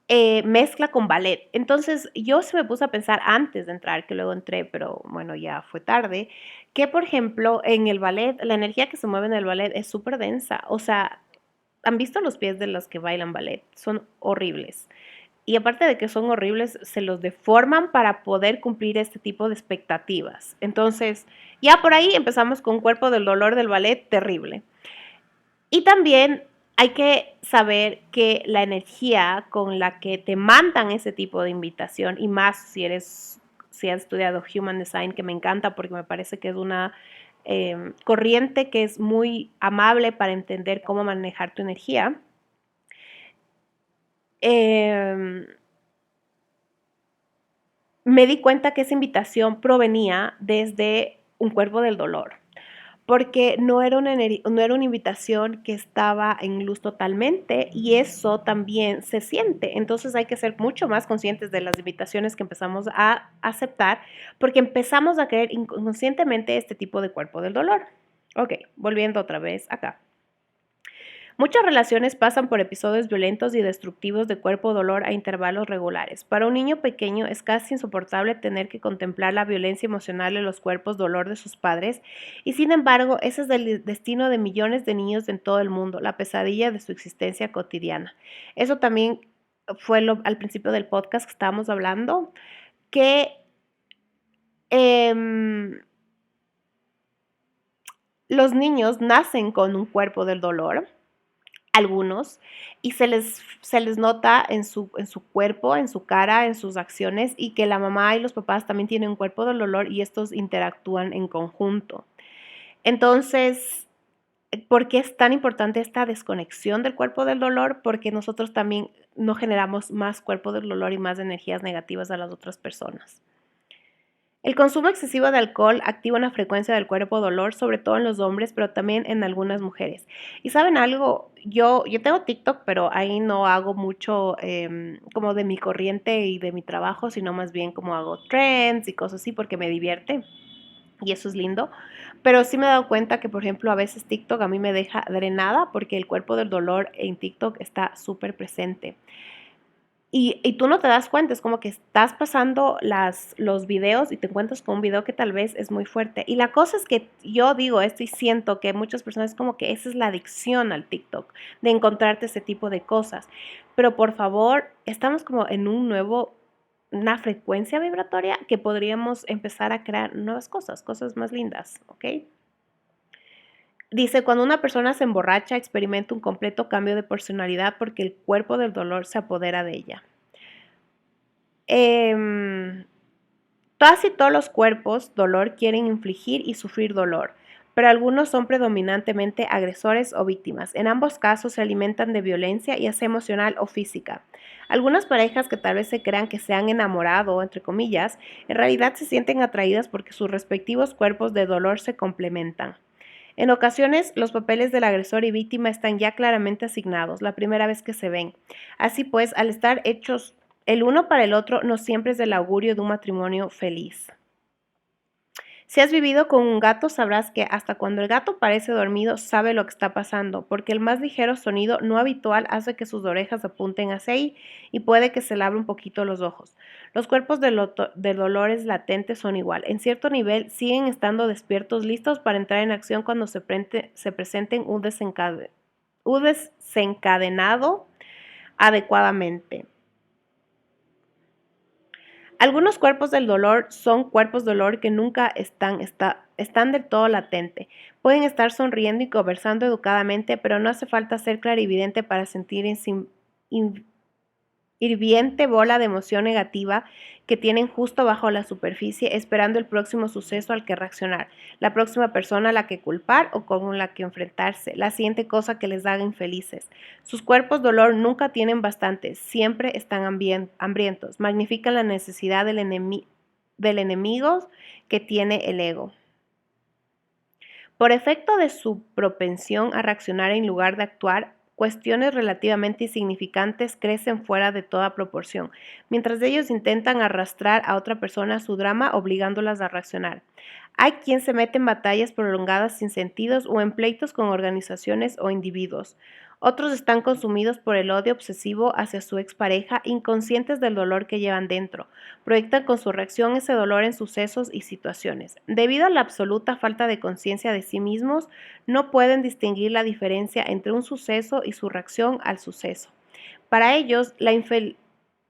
mezcla con ballet. Entonces yo se me puse a pensar antes de entrar, que luego entré, pero bueno, ya fue tarde, que por ejemplo en el ballet, la energía que se mueve en el ballet es súper densa. O sea, ¿han visto los pies de los que bailan ballet? Son horribles. Y aparte de que son horribles, se los deforman para poder cumplir este tipo de expectativas. Entonces, ya por ahí empezamos con Cuerpo del Dolor del ballet, terrible. Y también hay que saber que la energía con la que te mandan ese tipo de invitación, y más si has estudiado Human Design, que me encanta porque me parece que es una corriente que es muy amable para entender cómo manejar tu energía. Me di cuenta que esa invitación provenía desde un cuerpo del dolor, porque no era una invitación que estaba en luz totalmente y eso también se siente. Entonces hay que ser mucho más conscientes de las invitaciones que empezamos a aceptar, porque empezamos a creer inconscientemente este tipo de cuerpo del dolor. Ok, volviendo otra vez acá. Muchas relaciones pasan por episodios violentos y destructivos de cuerpo-dolor a intervalos regulares. Para un niño pequeño es casi insoportable tener que contemplar la violencia emocional en los cuerpos-dolor de sus padres, y sin embargo, ese es el destino de millones de niños en todo el mundo, la pesadilla de su existencia cotidiana. Eso también fue al principio del podcast que estábamos hablando, que los niños nacen con un cuerpo del dolor, algunos, y se les nota en su cuerpo, en su cara, en sus acciones, y que la mamá y los papás también tienen un cuerpo del dolor y estos interactúan en conjunto. Entonces, ¿por qué es tan importante esta desconexión del cuerpo del dolor? Porque nosotros también no generamos más cuerpo del dolor y más energías negativas a las otras personas. El consumo excesivo de alcohol activa una frecuencia del cuerpo dolor, sobre todo en los hombres, pero también en algunas mujeres. Y saben algo, yo tengo TikTok, pero ahí no hago mucho como de mi corriente y de mi trabajo, sino más bien como hago trends y cosas así porque me divierte. Y eso es lindo. Pero sí me he dado cuenta que, por ejemplo, a veces TikTok a mí me deja drenada porque el cuerpo del dolor en TikTok está súper presente. Y tú no te das cuenta, es como que estás pasando los videos y te encuentras con un video que tal vez es muy fuerte. Y la cosa es que yo digo esto y siento que muchas personas como que esa es la adicción al TikTok, de encontrarte ese tipo de cosas. Pero por favor, estamos como en una frecuencia vibratoria que podríamos empezar a crear nuevas cosas más lindas, ¿ok? Dice, cuando una persona se emborracha, experimenta un completo cambio de personalidad porque el cuerpo del dolor se apodera de ella. Casi todos los cuerpos dolor quieren infligir y sufrir dolor, pero algunos son predominantemente agresores o víctimas. En ambos casos se alimentan de violencia, ya sea emocional o física. Algunas parejas que tal vez se crean que se han enamorado, entre comillas, en realidad se sienten atraídas porque sus respectivos cuerpos de dolor se complementan. En ocasiones, los papeles del agresor y víctima están ya claramente asignados la primera vez que se ven. Así pues, al estar hechos el uno para el otro, no siempre es el augurio de un matrimonio feliz. Si has vivido con un gato, sabrás que hasta cuando el gato parece dormido, sabe lo que está pasando, porque el más ligero sonido no habitual hace que sus orejas apunten hacia ahí y puede que se le abra un poquito los ojos. Los cuerpos de dolores latentes son igual. En cierto nivel, siguen estando despiertos, listos para entrar en acción cuando se presenten un desencadenado adecuadamente. Algunos cuerpos del dolor son cuerpos de dolor que nunca están del todo latente. Pueden estar sonriendo y conversando educadamente, pero no hace falta ser clarividente para sentir hirviente bola de emoción negativa que tienen justo bajo la superficie, esperando el próximo suceso al que reaccionar, la próxima persona a la que culpar o con la que enfrentarse, la siguiente cosa que les haga infelices. Sus cuerpos dolor nunca tienen bastante, siempre están hambrientos, magnifican la necesidad del enemigo que tiene el ego. Por efecto de su propensión a reaccionar en lugar de actuar, cuestiones relativamente insignificantes crecen fuera de toda proporción, mientras ellos intentan arrastrar a otra persona a su drama obligándolas a reaccionar. Hay quien se mete en batallas prolongadas sin sentidos o en pleitos con organizaciones o individuos. Otros están consumidos por el odio obsesivo hacia su expareja, inconscientes del dolor que llevan dentro. Proyectan con su reacción ese dolor en sucesos y situaciones. Debido a la absoluta falta de conciencia de sí mismos, no pueden distinguir la diferencia entre un suceso y su reacción al suceso. Para ellos, la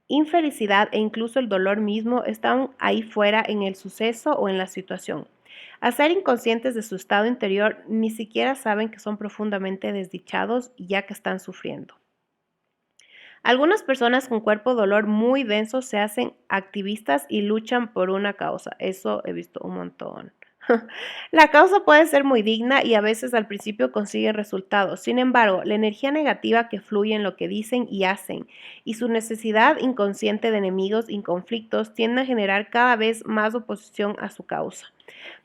infelicidad e incluso el dolor mismo están ahí fuera en el suceso o en la situación. Al ser inconscientes de su estado interior, ni siquiera saben que son profundamente desdichados ya que están sufriendo. Algunas personas con cuerpo dolor muy denso se hacen activistas y luchan por una causa. Eso he visto un montón. La causa puede ser muy digna y a veces al principio consigue resultados. Sin embargo, la energía negativa que fluye en lo que dicen y hacen y su necesidad inconsciente de enemigos y conflictos tiende a generar cada vez más oposición a su causa.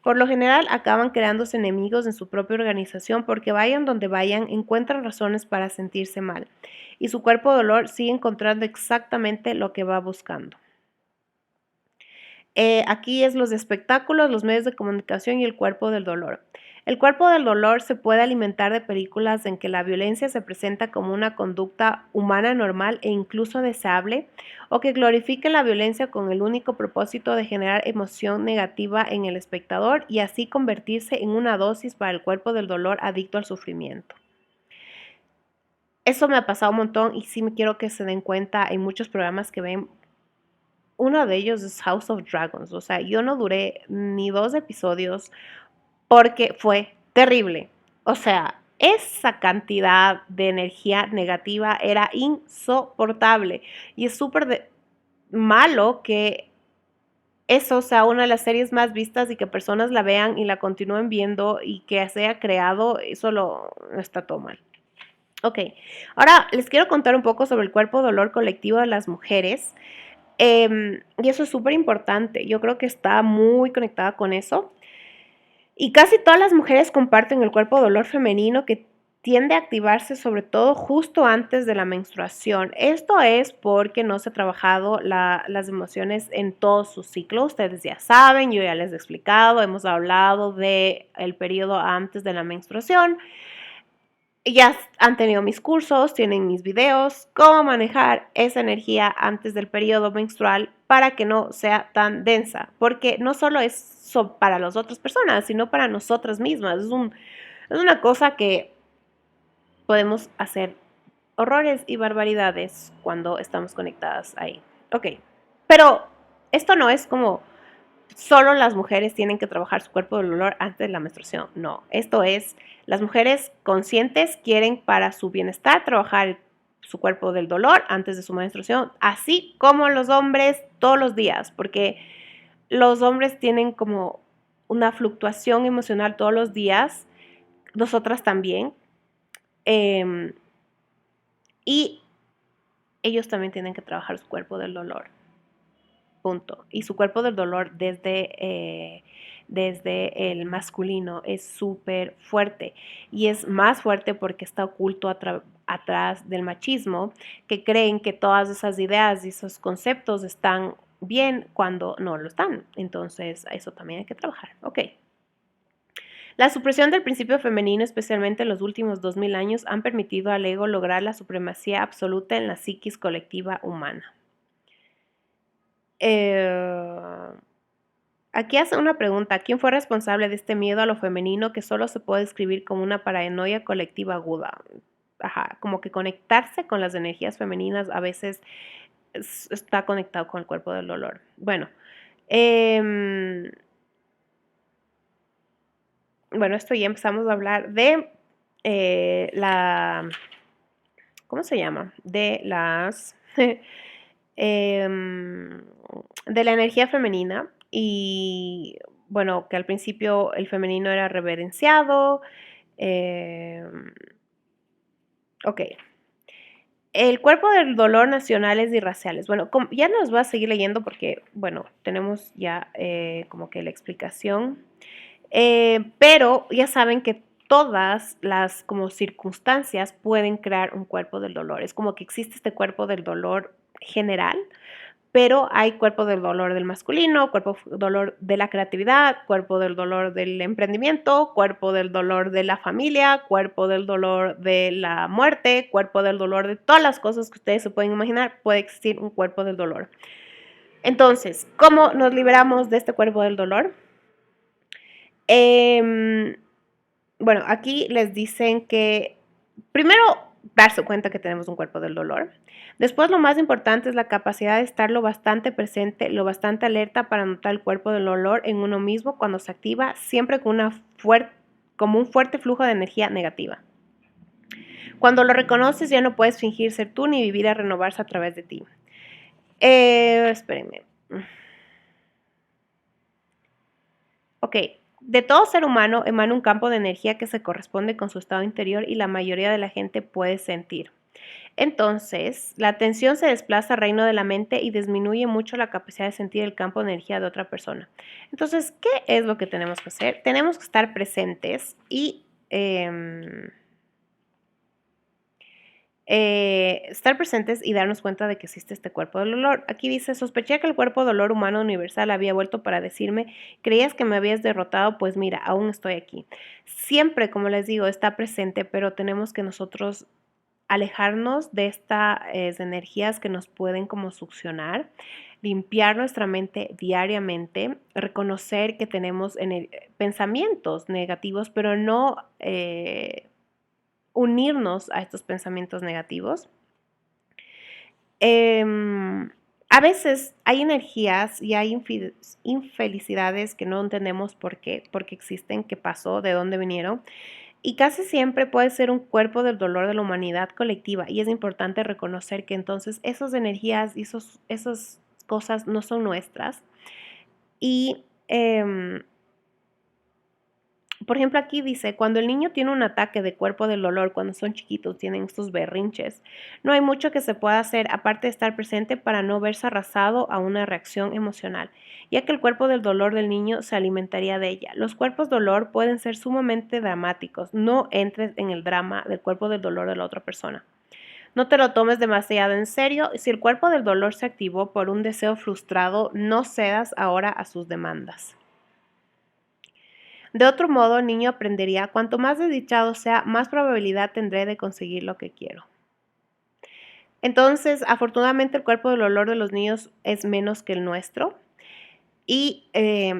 Por lo general acaban creándose enemigos en su propia organización porque vayan donde vayan encuentran razones para sentirse mal y su cuerpo de dolor sigue encontrando exactamente lo que va buscando. Aquí es los espectáculos, los medios de comunicación y el cuerpo del dolor. El cuerpo del dolor se puede alimentar de películas en que la violencia se presenta como una conducta humana normal e incluso deseable, o que glorifiquen la violencia con el único propósito de generar emoción negativa en el espectador y así convertirse en una dosis para el cuerpo del dolor adicto al sufrimiento. Eso me ha pasado un montón y sí me quiero que se den cuenta en muchos programas que ven. Uno de ellos es House of Dragons. O sea, yo no duré ni 2 episodios porque fue terrible. O sea, esa cantidad de energía negativa era insoportable. Y es súper malo que eso sea una de las series más vistas y que personas la vean y la continúen viendo y que se haya creado, eso está todo mal. Ok, ahora les quiero contar un poco sobre el cuerpo dolor colectivo de las mujeres. Y eso es súper importante. Yo creo que está muy conectada con eso. Y casi todas las mujeres comparten el cuerpo dolor femenino que tiende a activarse sobre todo justo antes de la menstruación. Esto es porque no se ha trabajado las emociones en todo su ciclo. Ustedes ya saben, yo ya les he explicado, hemos hablado del periodo antes de la menstruación. Ya han tenido mis cursos, tienen mis videos, cómo manejar esa energía antes del periodo menstrual para que no sea tan densa, porque no solo es para las otras personas, sino para nosotras mismas. Es una cosa que podemos hacer horrores y barbaridades cuando estamos conectadas ahí. Ok, pero esto no es como solo las mujeres tienen que trabajar su cuerpo del dolor antes de la menstruación. No, esto es, las mujeres conscientes quieren para su bienestar trabajar su cuerpo del dolor antes de su menstruación, así como los hombres todos los días, porque los hombres tienen como una fluctuación emocional todos los días, nosotras también, y ellos también tienen que trabajar su cuerpo del dolor. Punto. Y su cuerpo del dolor desde el masculino es súper fuerte y es más fuerte porque está oculto atrás del machismo, que creen que todas esas ideas y esos conceptos están bien cuando no lo están. Entonces, eso también hay que trabajar. Ok. La supresión del principio femenino, especialmente en los últimos 2000 años, han permitido al ego lograr la supremacía absoluta en la psiquis colectiva humana. Aquí hace una pregunta. ¿Quién fue responsable de este miedo a lo femenino que solo se puede describir como una paranoia colectiva aguda? Ajá, como que conectarse con las energías femeninas a veces está conectado con el cuerpo del dolor. Bueno, esto ya empezamos a hablar de ¿cómo se llama? De las... de la energía femenina y bueno, que al principio el femenino era reverenciado. Ok. El cuerpo del dolor nacionales y raciales. Bueno, ya no los voy a seguir leyendo porque, bueno, tenemos ya como que la explicación. Pero ya saben que todas las como circunstancias pueden crear un cuerpo del dolor. Es como que existe este cuerpo del dolor general, pero hay cuerpo del dolor del masculino, cuerpo del dolor de la creatividad, cuerpo del dolor del emprendimiento, cuerpo del dolor de la familia, cuerpo del dolor de la muerte, cuerpo del dolor de todas las cosas que ustedes se pueden imaginar. Puede existir un cuerpo del dolor. Entonces, ¿cómo nos liberamos de este cuerpo del dolor? Bueno, aquí les dicen que primero darse cuenta que tenemos un cuerpo del dolor. Después, lo más importante es la capacidad de estar lo bastante presente, lo bastante alerta para notar el cuerpo del dolor en uno mismo cuando se activa, siempre con como un fuerte flujo de energía negativa. Cuando lo reconoces, ya no puedes fingir ser tú ni vivir a renovarse a través de ti. Espérenme. Ok, de todo ser humano emana un campo de energía que se corresponde con su estado interior y la mayoría de la gente puede sentir. Entonces, la atención se desplaza al reino de la mente y disminuye mucho la capacidad de sentir el campo de energía de otra persona. Entonces, ¿qué es lo que tenemos que hacer? Tenemos que estar presentes y estar presentes y darnos cuenta de que existe este cuerpo del dolor. Aquí dice, sospeché que el cuerpo de dolor humano universal había vuelto para decirme, creías que me habías derrotado, pues mira, aún estoy aquí. Siempre, como les digo, está presente, pero tenemos que nosotros alejarnos de estas energías que nos pueden como succionar, limpiar nuestra mente diariamente, reconocer que tenemos pensamientos negativos, pero no unirnos a estos pensamientos negativos. A veces hay energías y hay infelicidades que no entendemos por qué existen, qué pasó, de dónde vinieron. Y casi siempre puede ser un cuerpo del dolor de la humanidad colectiva. Y es importante reconocer que entonces esas energías y esas cosas no son nuestras. Y por ejemplo, aquí dice, cuando el niño tiene un ataque de cuerpo del dolor, cuando son chiquitos, tienen estos berrinches, no hay mucho que se pueda hacer aparte de estar presente para no verse arrasado a una reacción emocional, ya que el cuerpo del dolor del niño se alimentaría de ella. Los cuerpos dolor pueden ser sumamente dramáticos. No entres en el drama del cuerpo del dolor de la otra persona. No te lo tomes demasiado en serio. Si el cuerpo del dolor se activó por un deseo frustrado, no cedas ahora a sus demandas. De otro modo, el niño aprendería, cuanto más desdichado sea, más probabilidad tendré de conseguir lo que quiero. Entonces, afortunadamente, el cuerpo del dolor de los niños es menos que el nuestro. Y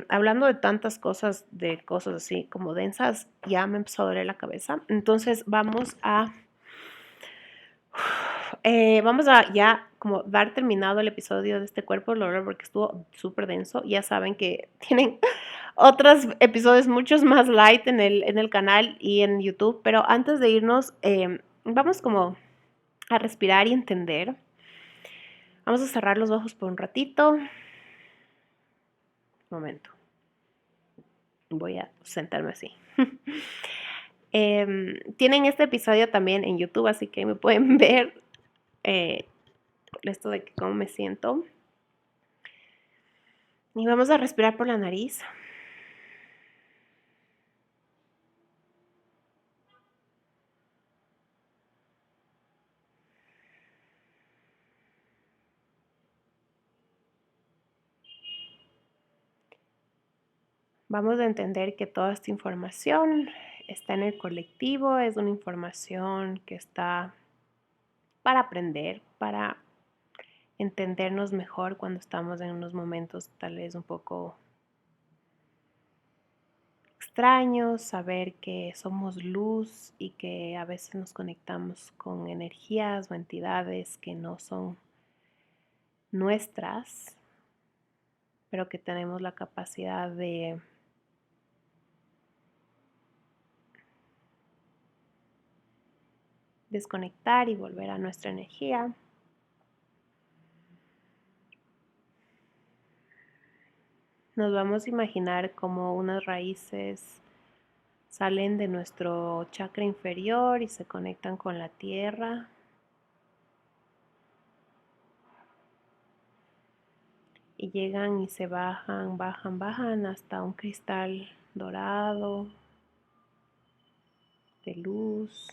hablando de tantas cosas, de cosas así como densas, ya me empezó a doler la cabeza. Entonces, vamos a ya como dar terminado el episodio de este cuerpo del dolor porque estuvo súper denso. Ya saben que tienen otros episodios muchos más light en el canal y en YouTube, pero antes de irnos, vamos como a respirar y entender. Vamos a cerrar los ojos por un ratito. Un momento. Voy a sentarme así. Tienen este episodio también en YouTube, así que me pueden ver esto de cómo me siento. Y vamos a respirar por la nariz. Vamos a entender que toda esta información está en el colectivo, es una información que está para aprender, para entendernos mejor cuando estamos en unos momentos tal vez un poco extraños, saber que somos luz y que a veces nos conectamos con energías o entidades que no son nuestras, pero que tenemos la capacidad de desconectar y volver a nuestra energía. Nos vamos a imaginar como unas raíces salen de nuestro chakra inferior y se conectan con la tierra. Y llegan y se bajan, bajan, bajan hasta un cristal dorado de luz.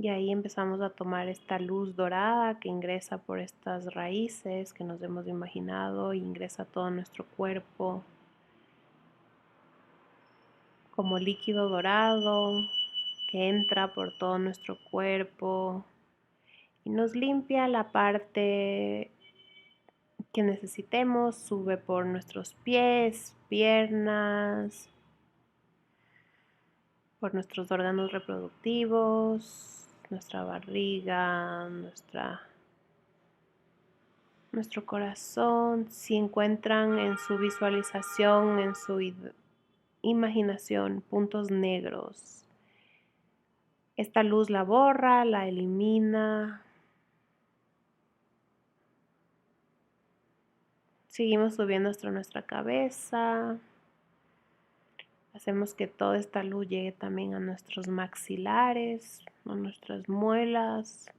Y ahí empezamos a tomar esta luz dorada que ingresa por estas raíces que nos hemos imaginado e ingresa a todo nuestro cuerpo como líquido dorado que entra por todo nuestro cuerpo y nos limpia la parte que necesitemos, sube por nuestros pies, piernas, por nuestros órganos reproductivos, nuestra barriga, nuestro corazón. Si encuentran en su visualización, en su imaginación, puntos negros, esta luz la borra, la elimina. Seguimos subiendo hasta nuestra cabeza. Hacemos que toda esta luz llegue también a nuestros maxilares, a nuestras muelas.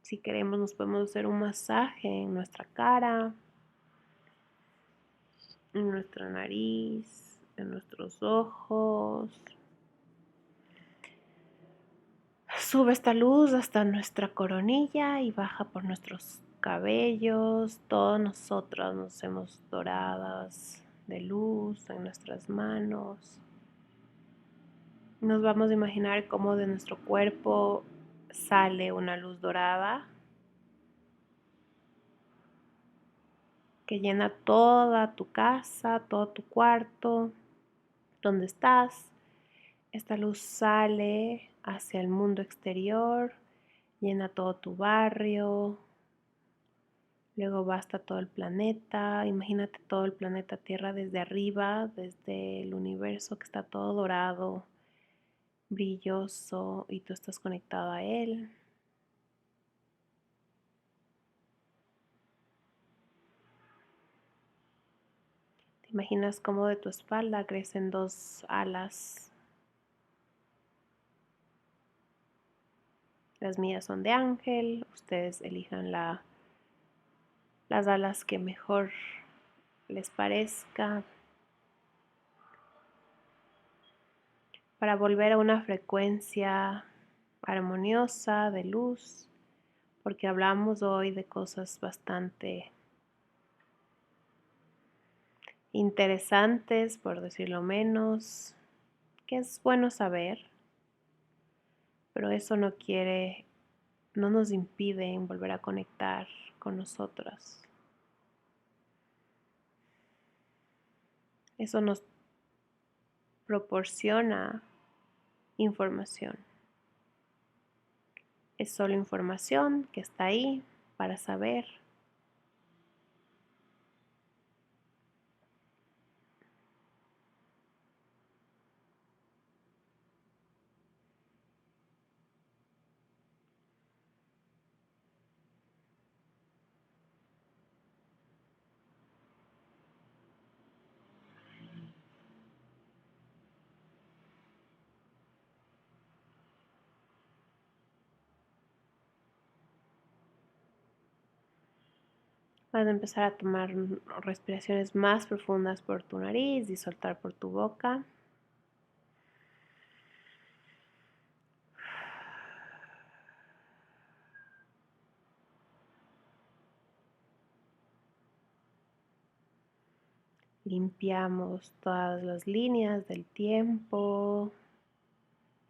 Si queremos, nos podemos hacer un masaje en nuestra cara, en nuestra nariz, en nuestros ojos. Sube esta luz hasta nuestra coronilla y baja por nuestros cabellos. Todos nosotros nos hacemos doradas de luz en nuestras manos. Nos vamos a imaginar cómo de nuestro cuerpo sale una luz dorada que llena toda tu casa, todo tu cuarto, donde estás. Esta luz sale hacia el mundo exterior, llena todo tu barrio, luego va hasta todo el planeta. Imagínate todo el planeta Tierra desde arriba, desde el universo que está todo dorado, brilloso y tú estás conectado a él. Te imaginas cómo de tu espalda crecen dos alas. Las mías son de ángel, ustedes elijan las alas que mejor les parezca, para volver a una frecuencia armoniosa de luz, porque hablamos hoy de cosas bastante interesantes, por decirlo menos, que es bueno saber, pero eso no nos impide volver a conectar con nosotras. Eso nos proporciona información. Es solo información que está ahí para saber. Vas a empezar a tomar respiraciones más profundas por tu nariz y soltar por tu boca. Limpiamos todas las líneas del tiempo.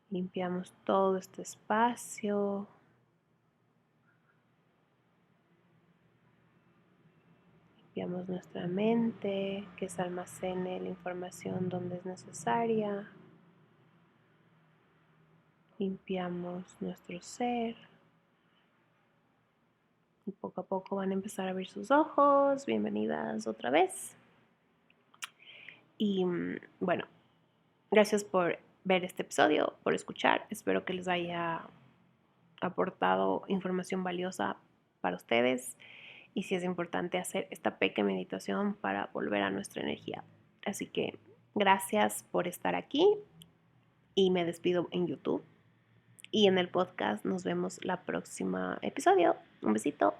Limpiamos todo este espacio. Limpiamos nuestra mente, que se almacene la información donde es necesaria. Limpiamos nuestro ser. Y poco a poco van a empezar a abrir sus ojos. Bienvenidas otra vez. Y bueno, gracias por ver este episodio, por escuchar. Espero que les haya aportado información valiosa para ustedes. Y si es importante hacer esta pequeña meditación para volver a nuestra energía. Así que gracias por estar aquí y me despido en YouTube. Y en el podcast nos vemos la próxima episodio. Un besito.